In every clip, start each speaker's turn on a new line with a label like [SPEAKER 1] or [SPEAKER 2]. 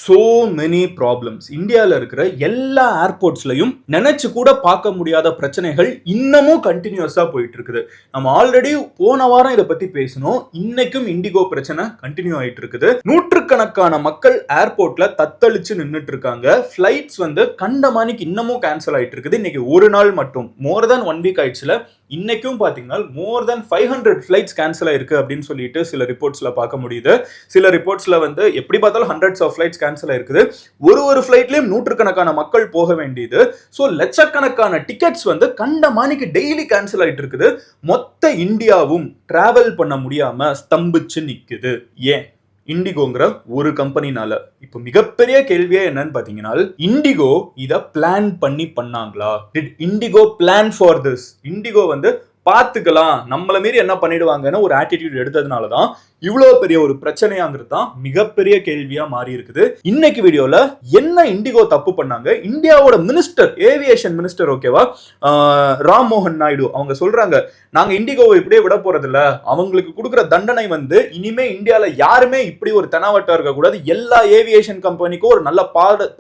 [SPEAKER 1] so many problems. இந்தியாவில் இருக்கிற எல்லா ஏர்போர்ட்ஸ்லையும் நினைச்சு கூட பார்க்க முடியாத பிரச்சனைகள் இன்னமும் கண்டினியூஸா போயிட்டு இருக்குது. நம்ம ஆல்ரெடி போன வாரம் இதை பத்தி பேசணும். இன்னைக்கும் இண்டிகோ பிரச்சனை கண்டினியூ ஆயிட்டு இருக்குது. நூற்றுக்கணக்கான மக்கள் ஏர்போர்ட்ல தத்தளிச்சு நின்றுட்டு இருக்காங்க. ஃபிளைட்ஸ் கண்டமானிக்கு இன்னமும் கேன்சல் ஆயிட்டு இருக்குது. இன்னைக்கு ஒரு நாள் மட்டும் மோர் தென் 1 வீக் ஆயிடுச்சுல. இன்னைக்கும் பாத்தீங்கன்னா மோர் தென் 500 ஃபிளைட்ஸ் கேன்சல் ஆயிருக்கு அப்படின்னு சொல்லிட்டு சில ரிப்போர்ட்ஸ்ல பார்க்க முடியுது. சில ரிப்போர்ட்ஸ்ல எப்படி பார்த்தாலும் ஹண்ட்ரட்ஸ் ஆஃப் ஃபிளைட்ஸ் கேன்சல் ஆயிருக்குது. ஒரு ஃபிளைட்லயும் நூற்றுக்கணக்கான மக்கள் போக வேண்டியது. ஸோ லட்சக்கணக்கான டிக்கெட்ஸ் கண்டமானிக்கு டெய்லி கேன்சல் ஆயிட்டு இருக்குது. மொத்த இந்தியாவும் டிராவல் பண்ண முடியாம ஸ்தம்பிச்சு நிக்குது. ஏன்? இண்டிகோங்கிற ஒரு கம்பெனினால. இப்போ மிகப்பெரிய கேள்வியே என்னன்னு பாத்தீங்கன்னா, இண்டிகோ இத பிளான் பண்ணாங்களா? Did indigo plan for this? Indigo பாத்துக்கலாம், நம்மள மீறி என்ன பண்ணிடுவாங்கன்னு ஒரு ஆட்டிடியூட் எடுத்ததுனாலதான் இவ்வளவு பெரிய ஒரு பிரச்சனையாங்கிறது தான் மிகப்பெரிய கேள்வியா மாறி இருக்குது. இன்னைக்கு வீடியோல என்ன இண்டிகோ தப்பு பண்ணாங்க, இந்தியாவோட மினிஸ்டர், ஏவியேஷன் மினிஸ்டர், ஓகேவா, ராம் மோகன் நாயுடு, அவங்க சொல்றாங்க, நாங்க இண்டிகோவை இப்படியே விட போறது இல்ல, அவங்களுக்கு கொடுக்குற தண்டனை இனிமே இந்தியால யாருமே இப்படி ஒரு தெனாவட்டா இருக்க கூடாது, எல்லா ஏவியேஷன் கம்பெனிக்கும் ஒரு நல்ல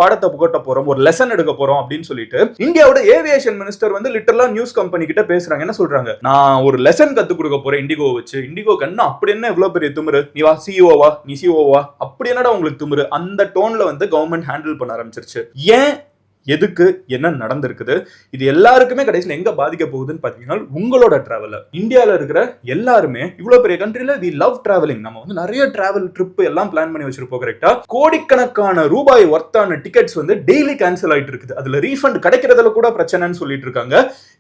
[SPEAKER 1] பாடத்தை புகட்ட போறோம், ஒரு லெசன் எடுக்க போறோம் அப்படின்னு சொல்லிட்டு இந்தியாவோட ஏவியேஷன் மினிஸ்டர் லிட்டரலா நியூஸ் கம்பெனி கிட்ட பேசுறாங்க. என்ன சொல்றாங்க, நான் ஒரு லெசன் கத்து கொடுக்க போறேன் இண்டிகோ வச்சு. இண்டிகோ கண்ணா அப்படி என்ன இவ்வளவு பெரிய துமுறு, நீ வா சிஓவா, நீ சிஓவா, அப்படி என்னடா உங்களுக்கு துமுறு, அந்த டோன்ல கவர்மெண்ட் ஹேண்டில் பண்ண ஆரம்பிச்சிருச்சு. ஏன், எதுக்கு, என்ன நடந்திருக்குது, இது எல்லாருக்குமே கடைசியில் எங்க பாதிக்க போகுதுன்னு பாத்தீங்கன்னா உங்களோட டிராவல். இந்தியாவில் இருக்கிற எல்லாருமே இவ்வளவு பெரிய கண்ட்ரில வி லவ் டிராவலிங், நம்ம நிறைய டிராவல் ட்ரிப் எல்லாம் பிளான் பண்ணி வச்சிருப்போம். கரெக்டா, கோடிக்கணக்கான ரூபாய் ஒர்த்தான டிக்கெட்ஸ் டெய்லி கேன்சல் ஆயிட்டு இருக்குது. அதுல ரீஃபண்ட் கிடைக்கிறதுல கூட பிரச்சனைன்னு சொல்லிட்டு இருக்காங்க.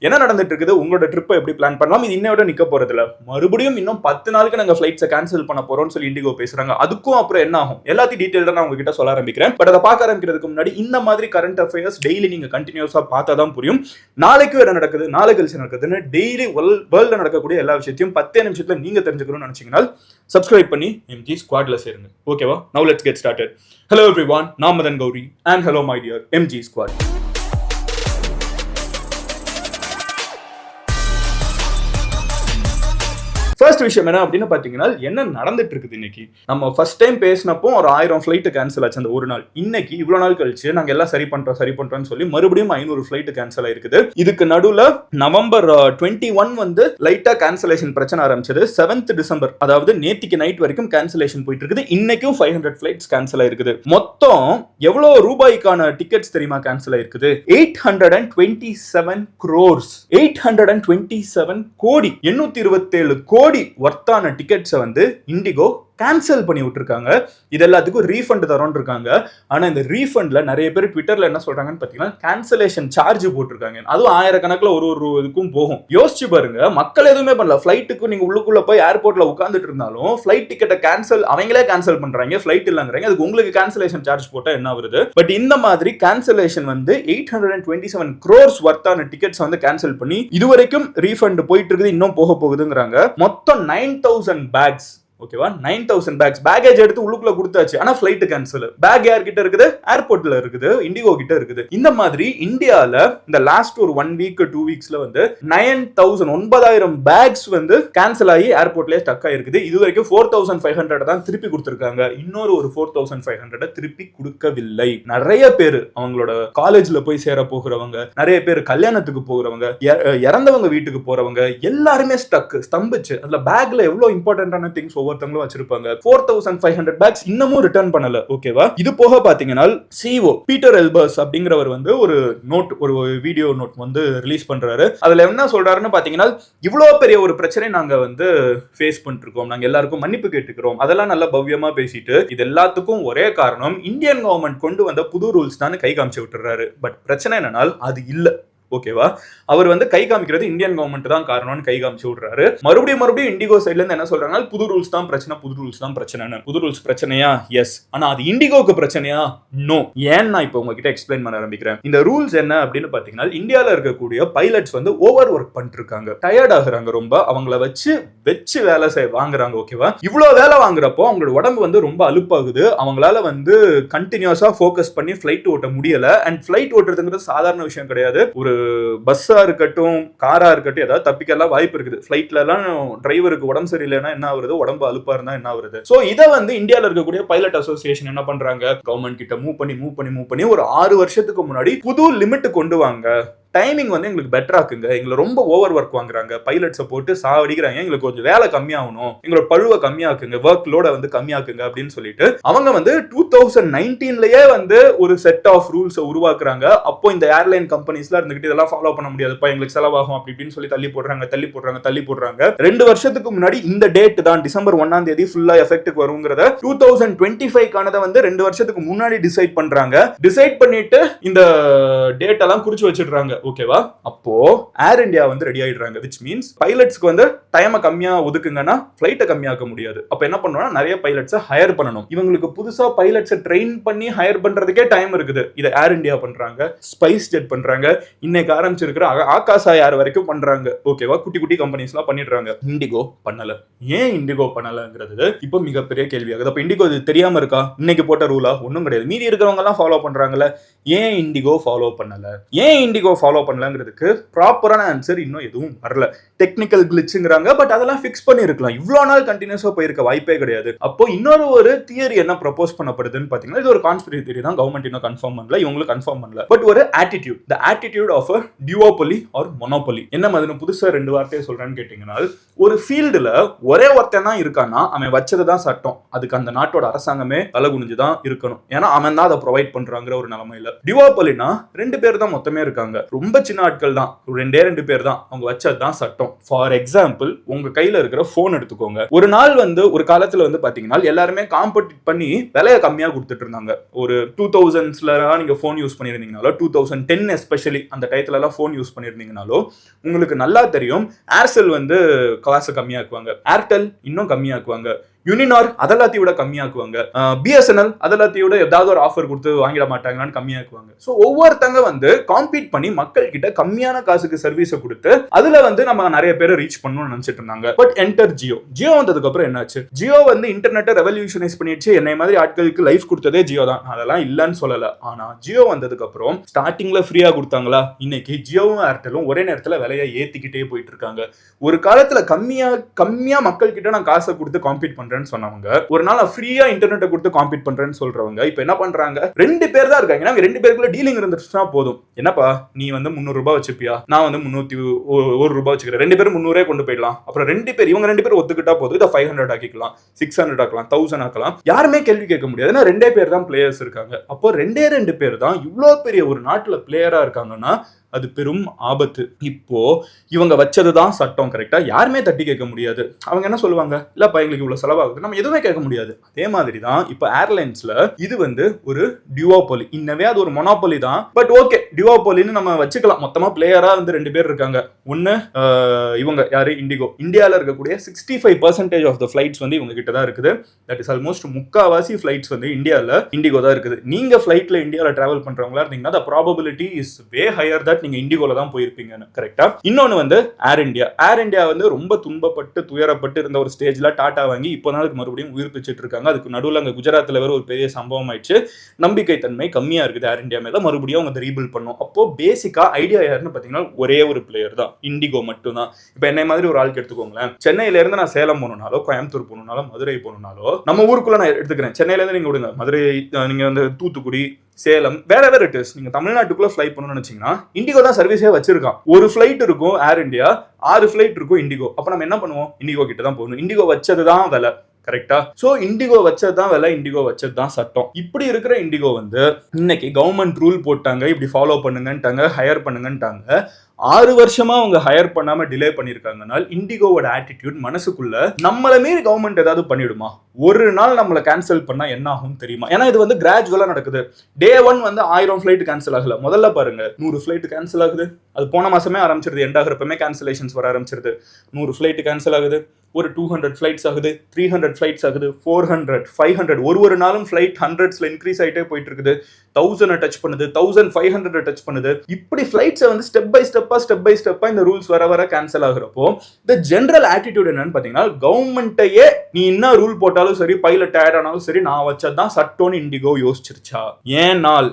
[SPEAKER 1] என்ன நடந்துட்டு இருக்குது, உங்களோட ட்ரிப்பை எப்படி பிளான் பண்ணலாம், இது இன்னையோட நிக்க போறது இல்ல, மறுபடியும் இன்னும் 10 நாளுக்கு நாங்க ஃபிளைட்ஸை கேன்சல் பண்ண போறோம்னு சொல்லி இண்டிகோ பேசுறாங்க. அதுக்கும் அப்புறம் என்ன ஆகும் எல்லாத்தையும் டீடைல்டா நான் உங்ககிட்ட சொல்ல ஆரம்பிக்கிறேன். பட் அதை பார்க்க ஆரம்பிக்கிறதுக்கு முன்னாடி இந்த மாதிரி கரண்ட் அஃபேர்ஸ் டெய்லி நீங்க கண்டினியூஸா பார்த்தா தான் புரியும். நாளைக்கு என்ன நடக்குது, நாளை கழிச்சு நடக்குதுன்னு டெய்லி வேர்ல்ட்ல நடக்கக்கூடிய எல்லா விஷயத்தையும் 10 நிமிஷத்துல நீங்க தெரிஞ்சுக்கணும்னு நினைச்சீங்கன்னா சப்ஸ்கிரைப் பண்ணி MG ஸ்குவாட்ல சேருங்க. ஓகேவா? Now let's get started. Hello everyone, நான் Madan Gauri and hello my dear MG squad. First விஷயம் என்ன அப்படின்னு பாத்தீங்கன்னா, என்ன நடந்துட்டு இருக்குது இன்னைக்கு. நம்ம ஃபர்ஸ்ட் டைம் பேசினப்போ ஒரு 1000 ஃபிளைட் கேன்சல் ஆச்சு அந்த ஒரு நாள். இன்னைக்கு இவ்வளவு நாள் கழிச்சு நாங்க எல்லாம் சரி பண்றோம்னு சொல்லி மறுபடியும் 500 ஃபிளைட் கேன்சல் ஆயிருக்குது. இதுக்கு நடுவுல நவம்பர் 21 லைட்டா கேன்சலேஷன் பிரச்சனை ஆரம்பிச்சது. 7th டிசம்பர், அதாவது நேத்திக்கு நைட் வரைக்கும் கேன்சலேஷன் போயிட்டு இருக்குது. இன்னைக்கும் 500 ஃபிளைட்ஸ் கேன்சல் ஆயிருக்குது. மொத்தம் எவ்வளவு ரூபாய்க்கான டிக்கெட்ஸ் தெரியுமா கேன்சல் ஆயிருக்குது? 827 crores, 827 கோடி, 827 கோடி வர்த்தான டிக்கெட்ஸ் இண்டிகோ கேன்சல் பண்ணி விட்டுருக்காங்க. இது எல்லாத்துக்கும் ரீஃபண்ட் தரோன்னு இருக்காங்க. ஆனா இந்த ரீஃபண்ட்ல நிறைய பேர் ட்விட்டர்ல என்ன சொல்றாங்கன்னு பாத்தீங்கன்னா, கேன்சலேஷன் சார்ஜ் போட்டிருக்காங்க. அதுவும் ஆயிரக்கணக்கில் ஒரு இதுக்கும் போகும். யோசிச்சு பாருங்க, மக்கள் எதுவுமே பண்ணல. ஃபிளைட்டுக்கு நீங்க உள்ளுக்குள்ள போய் ஏர்போர்ட்ல உட்கார்ந்துட்டு இருந்தாலும் ஃபிளைட் டிக்கெட்டை அவங்களே கேன்சல் பண்றாங்க, ஃபிளைட் இல்லங்கிறாங்க. அதுக்கு உங்களுக்கு கேன்சலேஷன் சார்ஜ் போட்டா என்ன வருது? பட் இந்த மாதிரி கேன்சலேஷன் 827 crores வர்த்தான டிக்கெட்ஸ் கேன்சல் பண்ணி இதுவரைக்கும் ரீஃபண்ட் போயிட்டு இருக்குது, இன்னும் போக போகுதுங்கிறாங்க. மொத்தம் 9000 பேக்ஸ், ஓகேவா, 9000 பேக்ஸ் பேக்கேஜ் எடுத்து உள்ளுக்குள்ள கொடுத்தாச்சு. ஆனா ஃபிளைட் கேன்சல். பேக் யார் கிட்ட இருக்குது? ஏர்போர்ட்ல இருக்குது, இண்டிகோ கிட்ட இருக்குது. இந்த மாதிரி இந்தியால இந்த லாஸ்ட் ஒரு 1 வீக் 2 வீக்ஸ்ல 9000 பேக்ஸ் கேன்சல் ஆகி ஏர்போர்ட்லயே ஸ்டக் ஆயிருக்குது. இது வரைக்கும் 4500 தான் திருப்பி கொடுத்திருக்காங்க. இன்னொரு ஒரு 4500 திருப்பி கொடுக்கவில்லை. நிறைய பேர் அவங்களோட காலேஜ்ல போய் சேர போகிறவங்க, நிறைய பேர் கல்யாணத்துக்கு போகிறவங்க, இறந்தவங்க வீட்டுக்கு போறவங்க எல்லாருமே ஸ்தம்பிச்சு. அதுல பேக்ல எவ்வளவு இம்பார்ட்டன்டான திங்ஸ் ஒவ்வொருத்தங்களும் வச்சிருப்பாங்க. 4500 பேக்ஸ் இன்னமும் ரிட்டர்ன் பண்ணல. ஓகேவா? இது போக பாத்தீங்கன்னா சிஓ பீட்டர் எல்பர்ஸ் அப்படிங்கிறவர் ஒரு நோட், ஒரு வீடியோ நோட் ரிலீஸ் பண்றாரு. அதுல என்ன சொல்றாருன்னு பாத்தீங்கன்னா, இவ்வளவு பெரிய ஒரு பிரச்சனை நாங்க ஃபேஸ் பண்ணிட்டு இருக்கோம், நாங்க எல்லாருக்கும் மன்னிப்பு கேட்டுக்கிறோம், அதெல்லாம் நல்ல பவ்யமா பேசிட்டு, இது எல்லாத்துக்கும் ஒரே காரணம் இந்தியன் கவர்மெண்ட் கொண்டு வந்த புது ரூல்ஸ் தான் கை காமிச்சு விட்டுறாரு. பட் பிரச்சனை என்னன்னா அது இல்ல. ஓகேவா? அவர் கை காமிக்கிறது இந்தியன் கவர்மெண்ட் தான் காரணம்னு கை காமிச்சு விடுறாரு. மறுபடியும் இண்டிகோ சைட்ல இருந்து என்ன சொல்றாங்க, புது ரூல்ஸ் தான் பிரச்சனை, புது ரூல்ஸ் தான் பிரச்சனை. புது ரூல்ஸ் பிரச்சனையா? எஸ். ஆனா அது இண்டிகோக்கு பிரச்சனையா? நோ. ஏன் நான் இப்போ உங்ககிட்ட எக்ஸ்பிளைன் பண்ண ஆரம்பிக்கிறேன். இந்த ரூல்ஸ் என்ன அப்படின்னு பாத்தீங்கன்னா, இந்தியால இருக்கக்கூடிய பைலட்ஸ் ஓவர் ஒர்க் பண்ணிட்டு இருக்காங்க, டயர்ட் ஆகுறாங்க ரொம்ப, அவங்கள வச்சு வேலை வாங்குறாங்க. ஓகேவா? இவ்வளவு வேலை வாங்குறப்போ அவங்களோட உடம்பு ரொம்ப அலுப்பாகுது. அவங்களால கண்டினியூஸா ஃபோக்கஸ் பண்ணி ஃபிளைட் ஓட்ட முடியல. அண்ட் ஃபிளைட் ஓட்டுறதுங்கிறது சாதாரண விஷயம் கிடையாது. ஒரு பஸ்ஸா இருக்கட்டும் காரா இருக்கட்டும் ஏதாவது தப்பிக்கலாம் வாய்ப்பு இருக்குது. ஃபிளைட்ல எல்லாம் டிரைவருக்கு உடம்பு சரியில்லைன்னா என்ன ஆகுது, உடம்பு அலுப்பா இருந்தா என்ன ஆகுது. சோ இதை வந்து இந்தியாவில் இருக்கக்கூடிய பைலட் அசோசியேஷன் என்ன பண்றாங்க, கவர்மெண்ட் கிட்ட மூவ் பண்ணி ஒரு 6 வருஷத்துக்கு முன்னாடி புது லிமிட் கொண்டு வாங்க, டைமிங் வந்து எங்களுக்கு பெட்டர் ஆக்குங்க, எங்களை ரொம்ப ஓவர் ஒர்க் வாங்குறாங்க, பைலட்ஸை போட்டு சாவடிக்கிறாங்க, எங்களுக்கு கொஞ்சம் வேலை கம்மியாகணும், எங்களோட பழுவை கம்மியாக்குங்க, ஒர்க் லோட வந்து கம்மியாக்குங்க அப்படின்னு சொல்லிட்டு அவங்க வந்து 2019லயே வந்து ஒரு செட் ஆஃப் ரூல்ஸ் உருவாக்குறாங்க. அப்போ இந்த ஏர்லைன் கம்பெனிஸ்ல இருந்துகிட்டு இதெல்லாம் ஃபாலோ பண்ண முடியாதுப்பா, எங்களுக்கு செலவாகும் அப்படி இப்படின்னு சொல்லி தள்ளி போடுறாங்க. 2 வருஷத்துக்கு முன்னாடி இந்த டேட் தான் டிசம்பர் 1ஆம் தேதி ஃபுல்லா எஃபெக்ட்டுக்கு வருங்கிறத 2025 வந்து 2 வருஷத்துக்கு முன்னாடி டிசைட் பண்ணிட்டு இந்த டேட் எல்லாம் குறிச்சு வச்சிடுறாங்க. ஓகேவா, அப்போ ஏர் இந்தியா வந்து ரெடி ஆயிடுறாங்க. which means பைலட்ஸ்க்கு வந்து டைமை கம்மியா ஒதுக்குங்கன்னா ஃபிளைட்டை கம்மியாக்க முடியாது. அப்ப என்ன பண்ணுவோம்னா நிறைய பைலட்ஸை ஹையர் பண்ணணும். இவங்களுக்கு புதுசா பைலட்ஸை ட்ரெயின் பண்ணி ஹையர் பண்றதுக்கே டைம் இருக்குது. இதை ஏர் இந்தியா பண்றாங்க, ஸ்பைஸ் ஜெட் பண்றாங்க, இன்னைக்கு ஆரம்பிச்சிருக்கிற ஆகாஷா ஏர் வரைக்கும் பண்றாங்க. ஓகேவா, குட்டி கம்பெனிஸ் எல்லாம் பண்ணிடுறாங்க. இண்டிகோ பண்ணல. ஏன் இண்டிகோ பண்ணலங்கிறது இப்போ மிகப்பெரிய கேள்வியாகுது. அப்ப இண்டிகோ இது தெரியாம இருக்கா? இன்னைக்கு போட்ட ரூலா? ஒன்றும் கிடையாது. மீதி இருக்கிறவங்க எல்லாம் ஃபாலோ பண்றாங்கல்ல. ஏன் இண்டிகோ ஃபாலோ பண்ணலங்கிறதுக்கு ப்ராப்பரான ஆன்சர் இன்னும் எதுவும் வரல. டெக்னிக்கல் கிளிச்சுங்கிறாங்க, பட் அதெல்லாம் ஃபிக்ஸ் பண்ணிருக்கலாம். இவ்வளவு நாள் கண்டினியூஸா போயிருக்க வாய்ப்பே கிடையாது. அப்போ இன்னொரு ஒரு தியரி என்ன ப்ரப்போஸ் பண்ணப்படுதுன்னு பாத்தீங்கன்னா, இது ஒரு கான்ஸ்பிரசி தியரி தான். கவர்மெண்ட் இன்னும் கன்ஃபார்ம் பண்ணல, இவங்களும் கன்ஃபார்ம் பண்ணல. பட் ஒரு attitude, the attitude of a duopoly or monopoly. என்ன மாதிரி புதுசா 2 வார்த்தையை சொல்றேன்னு கேட்டீங்கன்னா, ஒரு ஃபீல்டுல ஒரே ஒருத்தன் தான் இருக்கான்னா அவன் வச்சதுதான் சட்டம். அதுக்கு அந்த நாட்டோட அரசாங்கமே தலை குனிஞ்சுதான் இருக்கணும். ஏன்னா அவன் தான் அதை ப்ரொவைட் பண்றாங்கிற ஒரு நிலைமையில. டியோபொலினா 2 பேர் தான் மொத்தமே இருக்காங்க. ரொம்ப சின்ன ஆட்கள் தான், 2 பேர் தான், அவங்க வச்சதுதான் சட்டம். ஃபார் எக்ஸாம்பிள், உங்க கையில இருக்கிற போன் எடுத்துக்கோங்க. ஒரு நாள் வந்து ஒரு காலத்துல வந்து பாத்தீங்கன்னா எல்லாருமே காம்படிட் பண்ணி விலையை கம்மியா கொடுத்துட்டு இருந்தாங்க. ஒரு 2000ஸ்ல நீங்க போன் யூஸ் பண்ணிருந்தீங்கனாலோ, 2010 எஸ்பெஷலி அந்த டயத்துல எல்லாம் போன் யூஸ் பண்ணிருந்தீங்கனாலோ உங்களுக்கு நல்லா தெரியும், ஏர்செல் வந்து காசு கம்மியாக்குவாங்க, ஏர்டெல் இன்னும் கம்மியாக்குவாங்க, யூனினார் அதெல்லாத்தையும் விட கம்மியாக்குவாங்க, பிஎஸ்என்எல் அதெல்லாத்தையும் விட ஏதாவது ஒரு ஆஃபர் கொடுத்து வாங்கிட மாட்டாங்களான்னு கம்மியாக்குவாங்க. ஸோ ஒவ்வொருத்தங்க வந்து காம்பீட் பண்ணி மக்கள் கிட்ட கம்மியான காசுக்கு சர்வீஸை கொடுத்து அதுல வந்து நம்ம நிறைய பேரை ரீச் பண்ணணும்னு நினைச்சிட்டு இருந்தாங்க. பட் என்டர் ஜியோ வந்ததுக்கு அப்புறம் என்னாச்சு? ஜியோ வந்து இன்டர்நெட்டை ரெவல்யூஷனைஸ் பண்ணிடுச்சு. என்னை மாதிரி ஆட்களுக்கு லைஃப் கொடுத்ததே ஜியோ தான், அதெல்லாம் இல்லைன்னு சொல்லல. ஆனா ஜியோ வந்ததுக்கு அப்புறம் ஸ்டார்டிங்ல ஃப்ரீயா கொடுத்தாங்களா? இன்னைக்கு ஜியோவும் ஏர்டெலும் ஒரே நேரத்துல விலையை ஏத்திக்கிட்டே போயிட்டு இருக்காங்க. ஒரு காலத்துல கம்மியா மக்கள் கிட்ட நான் காசை கொடுத்து காம்பீட் பண்றேன் சொன்னவங்க, ஒரு நாள் ஃப்ரீயா இன்டர்நெட்டை கொடுத்து காம்பீட் பண்றேன்னு சொல்றவங்க இப்ப என்ன பண்றாங்க? 2 பேர் தான் இருக்காங்க. 2 பேருக்குள்ள டீலிங் இருந்துச்சுன்னா போதும். என்னப்பா நீ வந்து 300 ரூபாய் வச்சுப்பியா, நான் வந்து 301 ரூபாய் வச்சுக்கிறேன், 2 பேரும் 300 கொண்டு போயிடலாம். அப்புறம் இவங்க 2 பேரும் ஒத்துக்கிட்டா போதும், இதை 500 ஆக்கிக்கலாம், 600 ஆக்கலாம், 1000 ஆக்கலாம். யாருமே கேள்வி கேட்க முடியாது. 2 பேர் தான் பிளேயர்ஸ் இருக்காங்க. அப்போ 2 பேர் தான் இவ்வளவு பெரிய ஒரு நாட்டுல பிளேயரா இருக்காங்கன்னா அது பெரும் ஆபத்து. இப்போ இவங்க வச்சதுதான் சட்டம், கரெக்டா? யாருமே தட்டி கேட்க முடியாது. அவங்க என்ன சொல்லுவாங்க, இல்லப்பா எங்களுக்கு இவ்வளவு செலவாகுது, நம்ம எதுவுமே கேட்க முடியாது. அதே மாதிரி தான் இப்போ ஏர்லைன்ஸ்ல இது வந்து ஒரு டியோபொலி, இன்னவே அது ஒரு மொனோபொலி தான். பட் ஓகே, டியோபொலின்னு நம்ம வச்சுக்கலாம். மொத்தமா பிளேயரா வந்து 2 பேர் இருக்காங்க. ஒன்னு இவங்க யாரு, இண்டிகோ. இந்தியாவில் இருக்கக்கூடிய 65% ஆஃப் த ஃபிளைட்ஸ் வந்து இவங்க கிட்ட தான் இருக்குது. தட் இஸ் ஆல்மோஸ்ட் முக்காவாசி ஃபிளைட்ஸ் வந்து இந்தியாவில் இண்டிகோ தான் இருக்குது. நீங்க ஃபிளைட்ல இந்தியாவில் டிராவல் பண்றவங்களா இருந்தீங்கன்னா the probability is way higher that நீங்க இண்டிகோல தான் போயிருப்பீங்கன்னு, கரெக்டா? இன்னொன்னு வந்து ஏர் இந்தியா வந்து ரொம்ப துன்பப்பட்டு துயரப்பட்டு இருந்த ஒரு ஸ்டேஜ்ல டாடா வாங்கி இப்போதான் அதுக்கு மறுபடியும் உயிர் பிச்சுட்டு இருக்காங்க. அதுக்கு நடுவில் அங்க குஜராத்ல வேற ஒரு பெரிய சம்பவம் ஆயிடுச்சு. நம்பிக்கை தன்மை கம்மியா இருக்குது ஏர் இந்தியா மேல. மறுபடியும் அவங்க ரீபில்ட் பண்ணும். அப்போ பேசிக்கா ஐடியா யாருன்னு பாத்தீங்கன்னா ஒரே ஒரு பிளேயர் தான், இண்டிகோ மட்டும் தான். இப்ப என்னை மாதிரி ஒரு ஆளுக்கு எடுத்துக்கோங்களேன். சென்னையில இருந்து நான் சேலம் போகணும்னாலோ, கோயம்புத்தூர் போகணும்னாலோ, மதுரை போகணும்னாலோ, நம்ம ஊருக்குள்ள நான் எடுத்துக்கிறேன். சென்னையில இருந்து நீங்க விடுங்க, மதுரை, நீங்க வந்து தூத்துக்குடி, சேலம், வேற இட் இஸ். நீங்க தமிழ்நாட்டுக்குள்ள ஃப்ளை பண்ணணும்னு நினைச்சீங்கன்னா இண்டிகோ தான் சர்வீஸே வச்சிருக்கான். ஒரு ஃபிளைட் இருக்கும் ஏர் இந்தியா, 6 ஃபிளைட் இருக்கும் இண்டிகோ. அப்ப நம்ம என்ன பண்ணுவோம்? இண்டிகோ கிட்ட தான் போகணும். இண்டிகோ வச்சதுதான் விலை, கரெக்டா? சோ இண்டிகோ வச்சதுதான் விலை, இண்டிகோ வச்சதுதான் சட்டம். இப்படி இருக்கிற இண்டிகோ வந்து இன்னைக்கு கவர்மெண்ட் ரூல் போட்டாங்க, இப்படி ஃபாலோ பண்ணுங்கன்ட்டாங்க, ஹையர் பண்ணுங்கன்ட்டாங்க. 6 வருஷமா அவங்க ஹையர் பண்ணாம டிலே பண்ணிருக்காங்கன்னா இண்டிகோவோட ஆட்டிடியூட் மனசுக்குள்ள நம்மள மீறி கவர்மெண்ட் ஏதாவது பண்ணிடுமா? ஒரு நாள் நம்மளை கேன்சல் பண்ணா என்ன ஆகும் தெரியுமா? ஏன்னா இது வந்து கிராஜுவலா நடக்குது. டே 1 வந்து 1000 ஃபிளைட் கேன்சல் ஆகல. முதல்ல பாருங்க 100 ஃபிளைட் கேன்சல் ஆகுது. அது போன மாசமே ஆரம்பிச்சிருது. எண்ட் ஆகிறப்பமே கேன்சலேஷன்ஸ் வர ஆரம்பிச்சிருது. 100 ஃபிளைட் கேன்சல் ஆகுது. ஒரு 200 ஃபிளைட்ஸ் ஆகுது, 300 ஃபிளைட்ஸ் ஆகுது, 400, 500. ஒரு நாளும் ஃபிளைட் ஹண்ட்ரட்ஸ்ல இன்க்ரீஸ் ஆயிட்டே போயிட்டு இருக்குது. 1000 டச் பண்ணுது, 1500 டச் பண்ணுது. இப்படி ஃபிளைட்ஸை வந்து ஸ்டெப் பை ஸ்டெப்பா இந்த ரூல்ஸ் வர கேன்சல் ஆகுறப்போ இந்த ஜெனரல் ஆட்டிடியூட் என்னன்னு பாத்தீங்கன்னா, கவர்மெண்ட்டையே நீ என்ன ரூல் போட்டாலும் சரி, பைலட் டயர்ட் ஆனாலும் சரி, நான் வச்சதான் சட்டோன்னு இண்டிகோ யோசிச்சிருச்சா? ஏனால்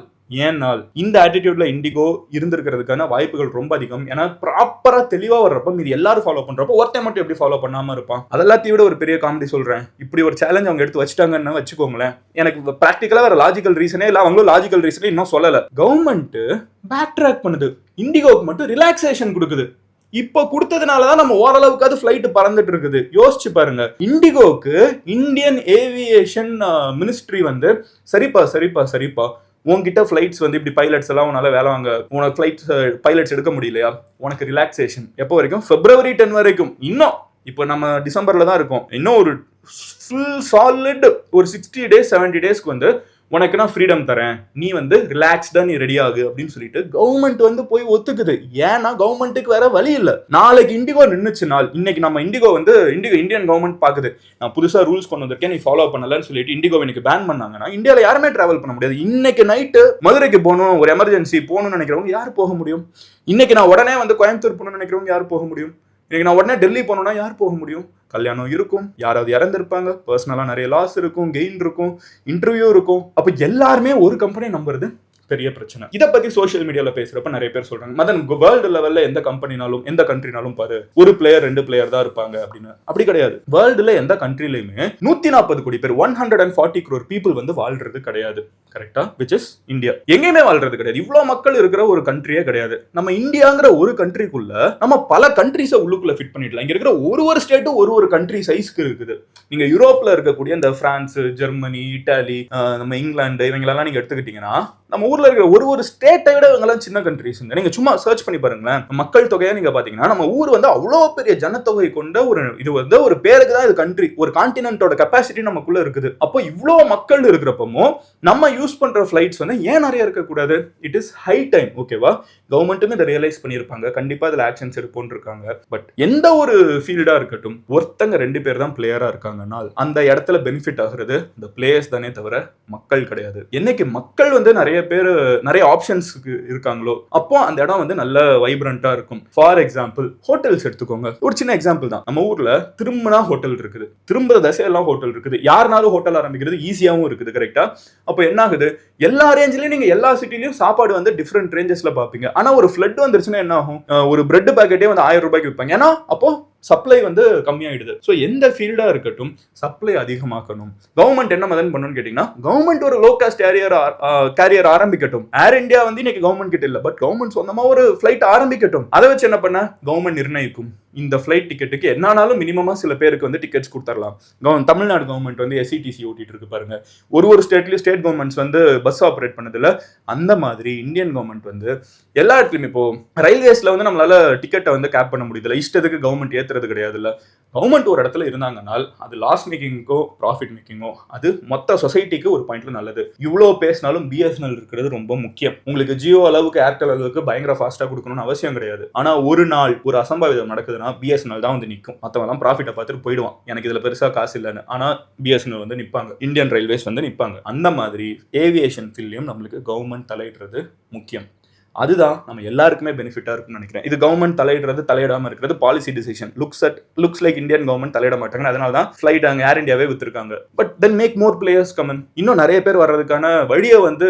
[SPEAKER 1] ஏன்னால் இந்த ஆட்டிடியூட்ல இண்டிகோ இருந்திருக்கிறதுக்கான வாய்ப்புகள் ரொம்ப அதிகம். ஏன்னா ப்ராப்பரா தெளிவா வர்றப்ப இது எல்லாரும் ஃபாலோ பண்றப்போ ஒருத்தன் மட்டும் எப்படி ஃபாலோ பண்ணாம இருப்பான். அதெல்லாத்தையும் விட ஒரு பெரிய காமெடி சொல்றேன். இப்படி ஒரு சேலஞ்ச் அவங்க எடுத்து வச்சுட்டாங்கன்னு வச்சுக்கோங்களேன், எனக்கு பிராக்டிகலா வேற லாஜிக்கல் ரீசனே இல்ல, அவங்களும் லாஜிக்கல் ரீசனே இன்னும் சொல்லல. கவர்மெண்ட் பேக் ட்ராக் பண்ணுது, இண்டிகோக்கு மட்டும் ரிலாக்ஸேஷன் கொடுக்குது. இப்ப கொடுத்ததுனாலதான் நம்ம ஓரளவுக்காவது ஃபிளைட் பறந்துட்டு இருக்குது. யோசிச்சு பாருங்க, இண்டிகோக்கு இந்தியன் ஏவியேஷன் மினிஸ்ட்ரி வந்து சரிப்பா உன்கிட்ட ஃபிளைட்ஸ் வந்து இப்படி பைலட்ஸ் எல்லாம் உன்னால வேலை வாங்க, உனக்கு ஃபிளைட் பைலட்ஸ் எடுக்க முடியலையா, உனக்கு ரிலாக்ஸேஷன் எப்போ வரைக்கும்? February 10 வரைக்கும். இன்னும் இப்போ நம்ம டிசம்பர்ல தான் இருக்கோம். இன்னும் ஒரு ஃபுல் சாலிட் ஒரு 60 days 70 daysக்கு வந்து உனக்கு நான் ஃப்ரீடம் தரேன், நீ வந்து ரிலாக்ஸ்டா நீ ரெடி ஆகு அப்படின்னு சொல்லிட்டு கவர்மெண்ட் வந்து போய் ஒத்துக்குது. ஏன்னா கவர்மெண்ட்டுக்கு வேற வழி இல்ல. நாளைக்கு இண்டிகோ நின்னுச்சுனால், இன்னைக்கு நம்ம இண்டிகோ வந்து இந்தியன் கவர்மெண்ட் பாக்குது, நான் புதுசா ரூல்ஸ் கொண்டு வந்திருக்கேன், நீ ஃபாலோ பண்ணலன்னு சொல்லிட்டு இண்டிகோ எனக்கு பேன் பண்ணாங்கன்னா இந்தியாவில் யாருமே டிராவல் பண்ண முடியாது. இன்னைக்கு நைட்டு மதுரைக்கு போகணும், ஒரு எமர்ஜென்சி போகணும்னு நினைக்கிறவங்க யார் போக முடியும்? இன்னைக்கு நான் உடனே வந்து கோயம்புத்தூர் போகணும்னு நினைக்கிறவங்க யார் போக முடியும்? இன்னைக்கு நான் உடனே டெல்லி போகணும்னா யார் போக முடியும்? கல்யாணம் இருக்கும், யாராவது இறந்திருப்பாங்க, பர்சனலா நிறைய லாஸ் இருக்கும், கெயின் இருக்கும், இன்டர்வியூ இருக்கும். அப்ப எல்லாருமே ஒரு கம்பெனி நம்புறது பெரிய பிரச்சனை. இதை பத்தி சோசியல் மீடியால பேசுறப்ப நிறைய பேர் சொல்றாங்க, மதன் வேர்ல்டு லெவல்ல எந்த கம்பெனினாலும் எந்த கண்ட்ரினாலும் பாரு, ஒரு பிளேயர் 2 பிளேயர் தான் இருப்பாங்க அப்படின்னு. அப்படி கிடையாது. வேர்ல்டுல எந்த கண்ட்ரிலயுமே 140 கோடி பேர் 140 crore people வந்து வாழ்றது கிடையாது. கரெக்டா? Which is India. எங்கேயுமே வாழ்றது கிடையாது. இவ்வளவு மக்கள் இருக்கிற ஒரு கண்ட்ரியே கிடையாது. நம்ம இந்தியாங்கிற ஒரு கண்ட்ரிக்குள்ள நம்ம பல கண்ட்ரிஸை உள்ளுக்குள்ள ஃபிட் பண்ணிடலாம். இங்க இருக்கிற ஒரு ஸ்டேட்டும் ஒரு கண்ட்ரி சைஸ்க்கு இருக்குது. நீங்க யூரோப்ல இருக்கக்கூடிய இந்த பிரான்ஸ், ஜெர்மனி, இட்டாலி, நம்ம இங்கிலாந்து இவங்களெல்லாம் நீங்க எடுத்துக்கிட்டீங்கன்னா, நம்ம ஊர்ல இருக்கிற ஒரு ஸ்டேட்டை விட இவங்கெல்லாம் சின்ன கண்ட்ரிஸ். நீங்க சும்மா சர்ச் பண்ணி பாருங்களேன், மக்கள் தொகையா நீங்க பாத்தீங்கன்னா நம்ம ஊர் வந்து அவ்வளோ பெரிய ஜனத்தொகை கொண்ட இது வந்து ஒரு பேருக்கு தான் இது கண்ட்ரி, ஒரு கான்டினென்ட்டோட கெப்பாசிட்டி நமக்குள்ள இருக்குது. அப்போ இவ்வளோ மக்கள் இருக்கிறப்பமோ நம்ம யூஸ் பண்ற ஃபிளைட்ஸ் வந்து ஏன் நிறைய இருக்கக்கூடாது? It is high time. ஓகேவா? கவர்மெண்ட்டுமே இதை ரியலைஸ் பண்ணியிருப்பாங்க, கண்டிப்பா இதுல ஆக்ஷன்ஸ் எடுப்போன்னு இருக்காங்க. பட் எந்த ஒரு ஃபீல்டா இருக்கட்டும், ஒருத்தங்க 2 பேர் தான் பிளேயரா இருக்காங்கன்னா அந்த இடத்துல பெனிஃபிட் ஆகுறது இந்த பிளேயர்ஸ் தானே தவிர மக்கள் கிடையாது. என்னைக்கு மக்கள் வந்து நிறைய ஆப்ஷன்ஸ்க்கு இருக்காங்களோ அப்போ அந்த இடம் வந்து நல்ல வைப்ரண்டா இருக்கும். ஃபார் எக்ஸாம்பிள் ஹோட்டல்ஸ் எடுத்துக்கோங்க. ஒரு சின்ன எக்ஸாம்பிள் தான். நம்ம ஊர்ல திரும்பினா ஹோட்டல் இருக்குது, திரும்புற தசையெல்லாம் ஹோட்டல் இருக்குது, யாருனாலும் ஹோட்டல் ஆரம்பிக்கிறது ஈஸியாவும் இருக்குது. கரெக்டா? அப்போ என்ன ஆகுது, எல்லா ரேஞ்சிலையும் நீங்க எல்லா சிட்டிலையும் சாப்பாடு வந்து டிஃப்ரெண்ட் ரேஞ்சஸ்ல பாப்பீங்க. ஆனா ஒரு ஃபிளட் வந்துருச்சுன்னா என்ன ஆகும்? ஒரு பிரெட் பேக்கெட்டே வந்து 1000 ரூபாய்க்கு விற்பாங்க. ஏன்னா அப்போ சப்ளை வந்து கம்மியாயிடுது. ஸோ எந்த ஃபீல்டா இருக்கட்டும் சப்ளை அதிகமாக்கணும். கவர்மெண்ட் என்ன மதன் பண்ணணும்னு கேட்டீங்கன்னா, கவர்மெண்ட் ஒரு லோ காஸ்ட் கேரியர் ஆரம்பிக்கட்டும். ஏர் இந்தியா வந்து இன்னைக்கு கவர்மெண்ட் கிட்ட இல்ல, பட் கவர்மெண்ட் சொந்தமா ஒரு ஃபிளைட் ஆரம்பிக்கட்டும். அதை வச்சு என்ன பண்ண, கவர்மெண்ட் நிர்ணயிக்கும் இந்த ஃபிளைட் டிக்கெட்டுக்கு என்னாலும் மினிமமா சில பேருக்கு வந்து டிக்கெட்ஸ் கொடுத்துடலாம். தமிழ்நாடு கவர்மெண்ட் வந்து SETC ஓட்டிட்டு இருக்கு பாருங்க. ஒரு ஸ்டேட்லயும் ஸ்டேட் கவர்மெண்ட்ஸ் வந்து பஸ் ஆப்ரேட் பண்ணதில்ல. அந்த மாதிரி இந்தியன் கவர்மெண்ட் வந்து எல்லா இடத்துலயும், இப்போ ரயில்வேஸ்ல வந்து நம்மளால டிக்கெட்டை வந்து கேப் பண்ண முடியுதுல, இஷ்டத்துக்கு கவர்மெண்ட் ஏத்துறது கிடையாது. இல்ல, கவர்மெண்ட் ஒரு இடத்துல இருந்தாங்கன்னா அது லாஸ் மேக்கிங்கோ ப்ராஃபிட் மேக்கிங்கோ அது மொத்த சொசைட்டிக்கு ஒரு பாயிண்ட்ல நல்லது. இவ்வளவு பேசினாலும் BSNL இருக்கிறது ரொம்ப முக்கியம். உங்களுக்கு ஜியோ அளவுக்கு ஏர்டெல் அளவுக்கு பயங்கர ஃபாஸ்டா கொடுக்கணும்னு அவசியம் கிடையாது. ஆனா ஒரு நாள் ஒரு அசம்பாவிதம் நடக்குதுன்னா BSNL தான் வந்து நிற்கும். மற்றவெல்லாம் ப்ராஃபிட்டை பார்த்துட்டு போயிடுவான், எனக்கு இதுல பெருசா காசு இல்லைன்னு. ஆனா BSNL வந்து நிற்பாங்க, இந்தியன் ரயில்வேஸ் வந்து நிற்பாங்க. அந்த மாதிரி ஏவியேஷன் ஃபீல்ட்லயும் நம்மளுக்கு கவர்மெண்ட் தலையிடுறது முக்கியம். அதுதான் நம்ம எல்லாருக்குமே பெனிஃபிட்டா இருக்கும்னு நினைக்கிறேன். இது கவர்மெண்ட் தலையிடாம இருக்கிறது policy decision. Looks like Indian government தலையிட மாட்டாங்க, அதனால தான் ஃபிளைட் அங்கே ஏர் இந்தியாவே வித்துருக்காங்க. But then make more players come on. இன்னும் நிறைய பேர் வர்றதுக்கான வழியை வந்து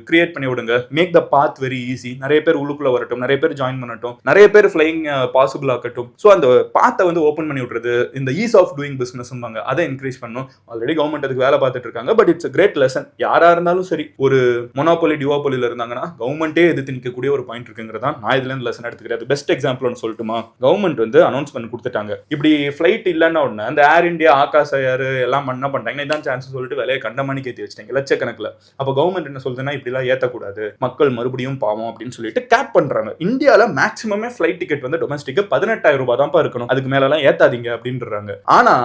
[SPEAKER 1] கிரியேட் பண்ணி விடுங்க. Make the path very easy. நிறைய பேர் உள்ளுக்குள்ள வரட்டும், நிறைய பேர் ஜாயின் பண்ணட்டும், நிறைய பேர் ஃபிளைங் பாசிபிள் ஆகட்டும். ஸோ அந்த பாத்தை வந்து ஓப்பன் பண்ணி விடுறது, இந்த ஈஸ் ஆஃப் டூயிங் பிசினஸ் அதை இன்க்ரீஸ் பண்ணும். ஆல்ரெடி கவர்மெண்ட் அதுக்கு வேலை பார்த்துட்டு இருக்காங்க. But it's great lesson. யாரா இருந்தாலும் சரி, ஒரு மொனோபோலி டிவோபோலியில் இருந்தாங்கன்னா கவர்மெண்ட்டே எதிர்த்து நிற்கக்கூடிய ஒரு பாயிண்ட் இருக்குங்கிறதா நான் இதுல இருந்து லெசன் எடுத்துக்கிறது. பெஸ்ட் எக்ஸாம்பிள் ஒன்று சொல்லட்டுமா? கவர்மெண்ட் வந்து அனௌன்ஸ்மெண்ட் கொடுத்துட்டாங்க, இப்படி ஃபிளைட் இல்லைன்னா உடனே அந்த ஏர் இந்தியா, ஆகாஷ் ஏர் எல்லாம் என்ன பண்ணிட்டாங்கன்னா இதான் சான்ஸ் சொல்லிட்டு விலையை கண்டமானிக்கு ஏற்றி வச்சிட்டாங்க லட்சக்கணக்கில். அப்போ கவர்மெண்ட் என்ன சொல்லுதுன்னா, இப்படிலாம் ஏற்றக்கூடாது, மக்கள் மறுபடியும் பாவம் அப்படின்னு சொல்லிட்டு கேப் பண்றாங்க. இந்தியாவில் மேக்ஸிமமே ஃபிளைட் டிக்கெட் வந்து டொமஸ்டிக் 18,000 ரூபாய் தான் இருக்கணும், அதுக்கு மேலலாம் ஏத்தாதீங்க அப்படின்றாங்க. ஆனா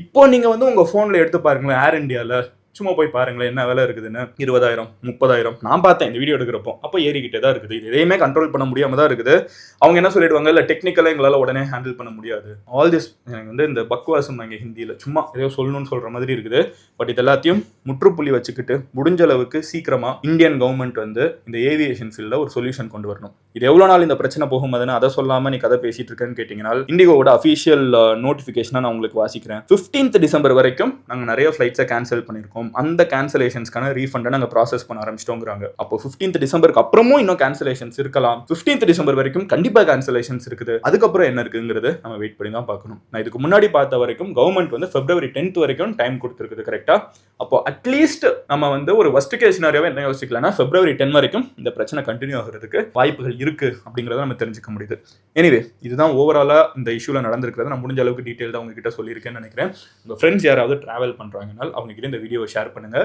[SPEAKER 1] இப்போ நீங்க வந்து உங்க போன்ல எடுத்து பாருங்களேன், ஏர் இந்தியால சும்மா போய் பாருங்களேன் என்ன வேலை இருக்குதுன்னு. 20,000 30,000 நான் பார்த்தேன் இந்த வீடியோ எடுக்கிறப்போ. அப்போ ஏறிக்கிட்டே தான் இருக்குது. இது எதையுமே கண்ட்ரோல் பண்ண முடியாம தான் இருக்குது. அவங்க என்ன சொல்லிடுவாங்க, இல்லை டெக்னிக்கலாக எங்களால் உடனே ஹேண்டில் பண்ண முடியாது. ஆல் திஸ் எனக்கு வந்து இந்த பக்வாசம் நாங்கள் ஹிந்தியில் சும்மா ஏதோ சொல்லணும்னு சொல்கிற மாதிரி இருக்குது. பட் இது எல்லாத்தையும் முற்றுப்புள்ளி வச்சுக்கிட்டு முடிஞ்ச அளவுக்கு சீக்கிரமாக இந்தியன் கவர்மெண்ட் வந்து இந்த ஏவியேஷன் ஃபீல்டில் ஒரு சொல்யூஷன் கொண்டு வரணும். இது எவ்வளவு நாள் இந்த பிரச்சனை போகும் அதை சொல்லாம நீ கதை பேசிட்டு இருக்கேன்னு கேட்டீங்கன்னா, இண்டிகோவோட அஃபீஷியல் நோட்டிபிகேஷனா நான் உங்களுக்கு வாசிக்கிறேன். 15th டிசம்பர் வரைக்கும் நாங்க நிறைய ஃபிளைட்ஸை கேன்சல் பண்ணிருக்கோம். அந்த கேன்சலேஷன்ஸ்க்கான ரீஃபண்டை நாங்க ப்ராசஸ் பண்ண ஆரம்பிச்சிட்டோங்கிறாங்க. அப்போ 15th டிசம்பருக்கு அப்புறமும் இன்னும் கேன்சலேஷன்ஸ் இருக்கலாம். 15th டிசம்பர் வரைக்கும் கண்டிப்பா கேன்சலேஷன்ஸ் இருக்குது. அதுக்கப்புறம் என்ன இருக்குங்கிறது நம்ம வெயிட் பண்ணி தான் பார்க்கணும். நான் இதுக்கு முன்னாடி பார்த்த வரைக்கும் கவர்மெண்ட் வந்து February 10th வரைக்கும் டைம் கொடுத்துருக்குது. கரெக்டா? அப்போ அட்லீஸ்ட் நம்ம வந்து ஒரு worst case scenario என்ன யோசிக்கலாம்னா February 10 வரைக்கும் இந்த பிரச்சனை கண்டினியூ ஆகிறதுக்கு வாய்ப்புகள் இருக்கு அப்படிங்கறத நம்ம தெரிஞ்சுக்க முடியுது. எனிவே, இதுதான் ஓவராலா இந்த இஷ்யூல நடந்திருக்கிறது. நான் முடிஞ்ச அளவுக்கு டீடைல்டா உங்ககிட்ட சொல்லியிருக்கேன்னு நினைக்கிறேன். உங்க ஃப்ரெண்ட்ஸ் யாராவது டிராவல் பண்றாங்கன்னா அவங்க கிட்ட இந்த வீடியோவை ஷேர் பண்ணுங்க.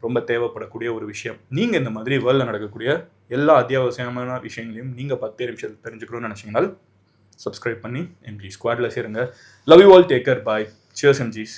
[SPEAKER 1] ரொம்ப தேவைப்படக்கூடிய ஒரு விஷயம். நீங்க இந்த மாதிரி வேர்ல்ட்ல நடக்கக்கூடிய எல்லா அத்தியாவசியமான விஷயங்களையும் நீங்க 10 நிமிஷம் தெரிஞ்சுக்கணும்னு நினைச்சீங்கன்னா சப்ஸ்கிரைப் பண்ணி MG ஸ்குவாட்ல சேருங்க. Love you all, take care, bye, cheers MGs.